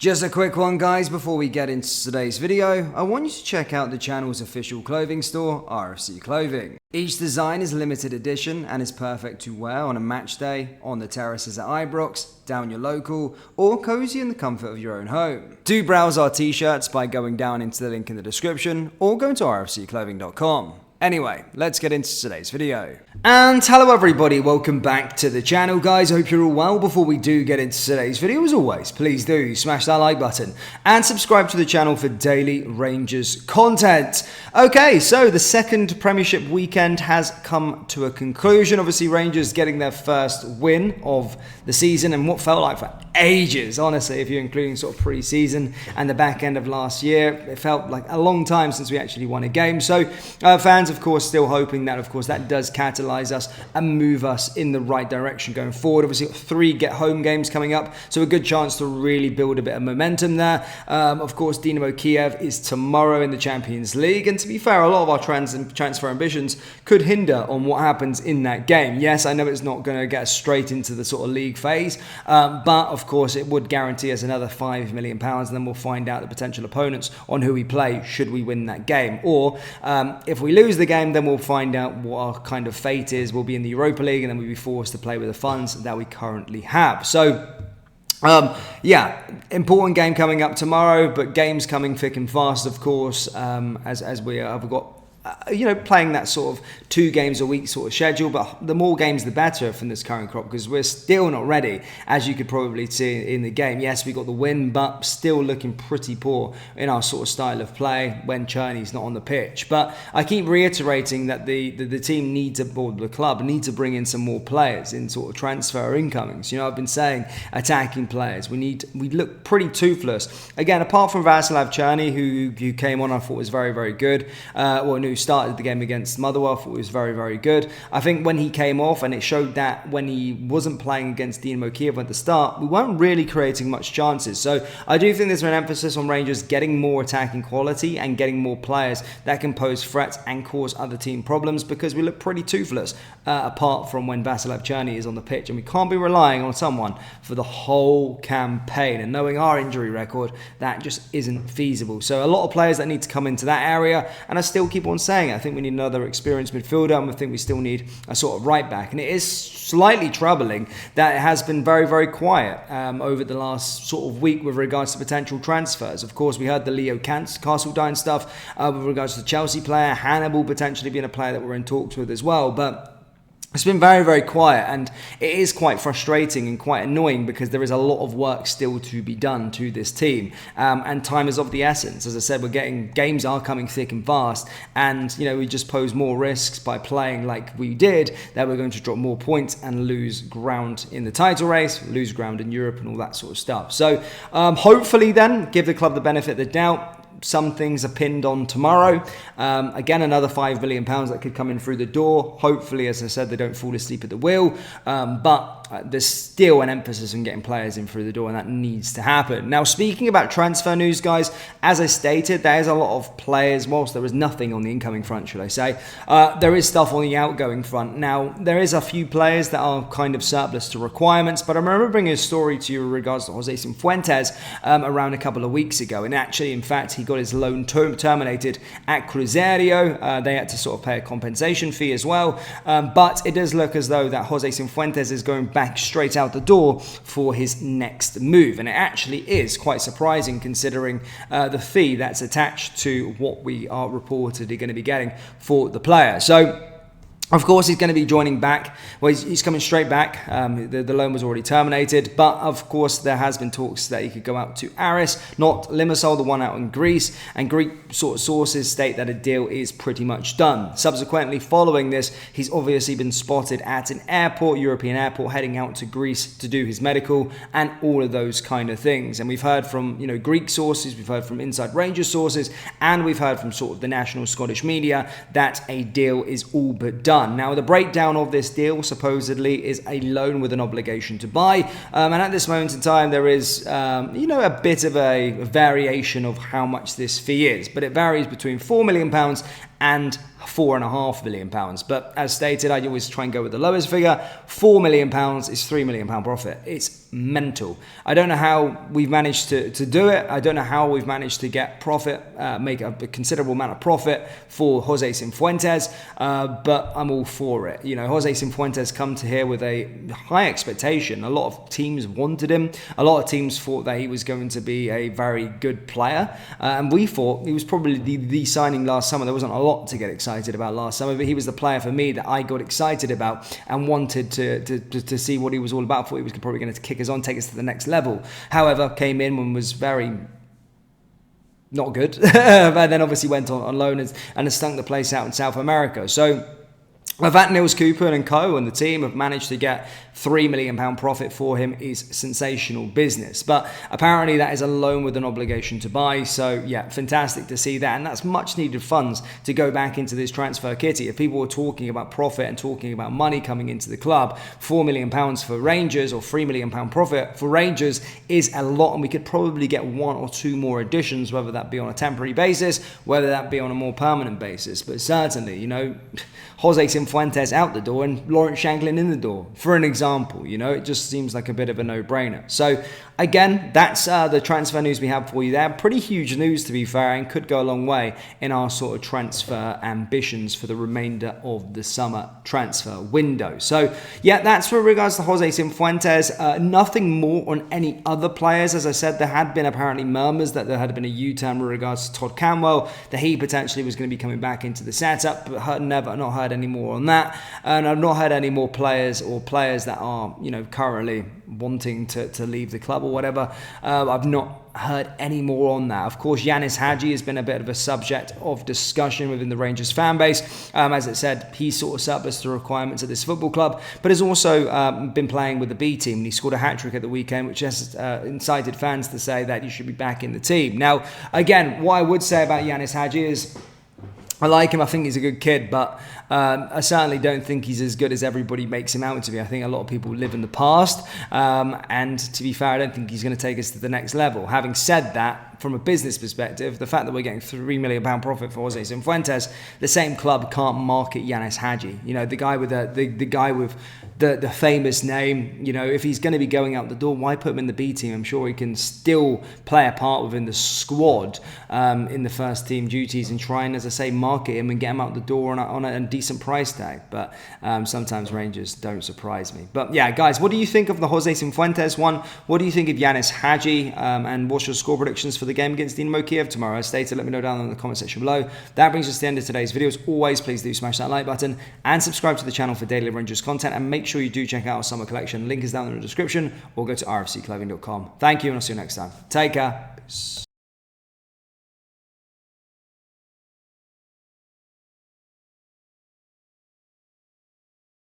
Just a quick one, guys, before we get into today's video. I want you to check out the channel's official clothing store, RFC Clothing. Each design is limited edition and is perfect to wear on a match day, on the terraces at Ibrox, down your local, or cozy in the comfort of your own home. Do browse our t-shirts by going down into the link in the description or going to rfcclothing.com. Anyway, let's get into today's video. And hello everybody, welcome back to the channel, guys. I hope you're all well. Before we do get into today's video, as always, please do smash that like button and subscribe to the channel for daily Rangers content. Okay, so the second Premiership weekend has come to a conclusion. Obviously, Rangers getting their first win of the season and what felt like for ages, honestly, if you're including sort of pre-season and the back end of last year. It felt like a long time since we actually won a game. So fans, of course, still hoping that, of course, that does catalyze us and move us in the right direction going forward. Obviously, got 3 get-home games coming up, so a good chance to really build a bit of momentum there. Of course, Dynamo Kiev is tomorrow in the Champions League, and to be fair, a lot of our transfer ambitions could hinder on what happens in that game. Yes, I know it's not going to get us straight into the sort of league phase, but of course, it would guarantee us another £5 million, and then we'll find out the potential opponents on who we play should we win that game. Or if we lose the game, then we'll find out what our kind of fate is. We'll be in the Europa League, and then we'll be forced to play with the funds that we currently have. So yeah, important game coming up tomorrow, but games coming thick and fast, of course, as we have got playing that sort of 2 games a week sort of schedule. But the more games, the better from this current crop, because we're still not ready, as you could probably see in the game. Yes, we got the win, but still looking pretty poor in our sort of style of play when Cherney's not on the pitch. But I keep reiterating that the team needs the club need to bring in some more players in sort of transfer incomings. I've been saying attacking players. We look pretty toothless. Again, apart from Václav Černý, who came on, I thought was very, very good. Who started the game against Motherwell, thought was very, very good. I think when he came off, and it showed that when he wasn't playing against Dynamo Kiev at the start, we weren't really creating much chances. So I do think there's an emphasis on Rangers getting more attacking quality and getting more players that can pose threats and cause other team problems, because we look pretty toothless apart from when Václav Černý is on the pitch, and we can't be relying on someone for the whole campaign. And knowing our injury record, that just isn't feasible. So a lot of players that need to come into that area, and I still keep on saying I think we need another experienced midfielder, and I think we still need a sort of right back. And it is slightly troubling that it has been very, very quiet over the last sort of week with regards to potential transfers. Of course, we heard the Leo Castledine stuff with regards to the Chelsea player, Hannibal potentially being a player that we're in talks with as well, but it's been very, very quiet, and it is quite frustrating and quite annoying, because there is a lot of work still to be done to this team, and time is of the essence. As I said, games are coming thick and fast, and we just pose more risks by playing like we did, that we're going to drop more points and lose ground in the title race, lose ground in Europe and all that sort of stuff. So hopefully then give the club the benefit of the doubt. Some things are pinned on tomorrow. Again, another £5 million that could come in through the door. Hopefully, as I said, they don't fall asleep at the wheel. But there's still an emphasis on getting players in through the door, and that needs to happen. Now, speaking about transfer news, guys, as I stated, there is a lot of players. Whilst there is nothing on the incoming front, should I say, there is stuff on the outgoing front. Now, there is a few players that are kind of surplus to requirements, but I remember bringing a story to you in regards to Jose Cifuentes around a couple of weeks ago, and actually, in fact, he got his loan terminated at Cruzeiro. They had to sort of pay a compensation fee as well, but it does look as though that Jose Cifuentes is going back straight out the door for his next move, and it actually is quite surprising considering the fee that's attached to what we are reportedly going to be getting for the player. So of course, he's going to be joining back. Well, he's coming straight back. The loan was already terminated. But, of course, there has been talks that he could go out to Aris, not Limassol, the one out in Greece. And Greek sort of sources state that a deal is pretty much done. Subsequently, following this, he's obviously been spotted at an airport, European airport, heading out to Greece to do his medical and all of those kind of things. And we've heard from, Greek sources, we've heard from Inside Rangers sources, and we've heard from sort of the national Scottish media that a deal is all but done. Now, the breakdown of this deal supposedly is a loan with an obligation to buy, and at this moment in time there is a bit of a variation of how much this fee is, but it varies between £4 million and £4.5 million. But as stated, I always try and go with the lowest figure. £4 million is £3 million profit. It's mental. I don't know how we've managed to do it. I don't know how we've managed to get profit, make a considerable amount of profit for Jose Cifuentes, but I'm all for it. You know, Jose Cifuentes come to here with a high expectation. A lot of teams wanted him. A lot of teams thought that he was going to be a very good player, and we thought he was probably the signing last summer. There wasn't a lot to get excited about last summer, but he was the player for me that I got excited about and wanted to see what he was all about. Thought he was probably going to kick us on, take us to the next level. However, came in and was very not good, but then obviously went on loan and has stunk the place out in South America. So that Niels Cooper and co and the team have managed to get £3 million profit for him is sensational business. But apparently that is a loan with an obligation to buy. So yeah, fantastic to see that. And that's much needed funds to go back into this transfer kitty. If people were talking about profit and talking about money coming into the club, £4 million for Rangers or £3 million profit for Rangers is a lot. And we could probably get one or two more additions, whether that be on a temporary basis, whether that be on a more permanent basis. But certainly, you know, Jose Cifuentes out the door and Lawrence Shanklin in the door, for an example. You know, it just seems like a bit of a no-brainer. So again, that's the transfer news we have for you there. Pretty huge news, to be fair, and could go a long way in our sort of transfer ambitions for the remainder of the summer transfer window. So yeah, that's for regards to Jose Cifuentes. Nothing more on any other players. As I said, there had been apparently murmurs that there had been a U-turn with regards to Todd Canwell, that he potentially was going to be coming back into the setup, but not heard any more on that. And I've not heard any more players or players that are, you know, currently wanting to leave the club or whatever. I've not heard any more on that. Of course, Yanis Hadji has been a bit of a subject of discussion within the Rangers fan base. As it said, he sort of surplus the requirements of this football club, but has also been playing with the B team. And he scored a hat-trick at the weekend, which has incited fans to say that he should be back in the team. Now, again, what I would say about Yanis Hadji is I like him. I think he's a good kid, but I certainly don't think he's as good as everybody makes him out to be. I think a lot of people live in the past, and to be fair, I don't think he's going to take us to the next level. Having said that, from a business perspective, the fact that we're getting £3 million profit for Jose Cifuentes, the same club can't market Yanis Hadji. You know, the guy with the guy with the famous name. You know, if he's going to be going out the door, why put him in the B team? I'm sure he can still play a part within the squad in the first team duties and try and, as I say, market him and get him out the door on a decent price tag. But sometimes Rangers don't surprise me. But yeah, guys, what do you think of the Jose Cifuentes one? What do you think of Yanis Hadji? And what's your score predictions for the game against Dinamo Kiev tomorrow? As stated, let me know down in the comment section below. That brings us to the end of today's video. As always, please do smash that like button and subscribe to the channel for daily Rangers content, and make sure you do check out our summer collection. Link is down in the description, or go to rfcclothing.com. Thank you, and I'll see you next time. Take care. Peace.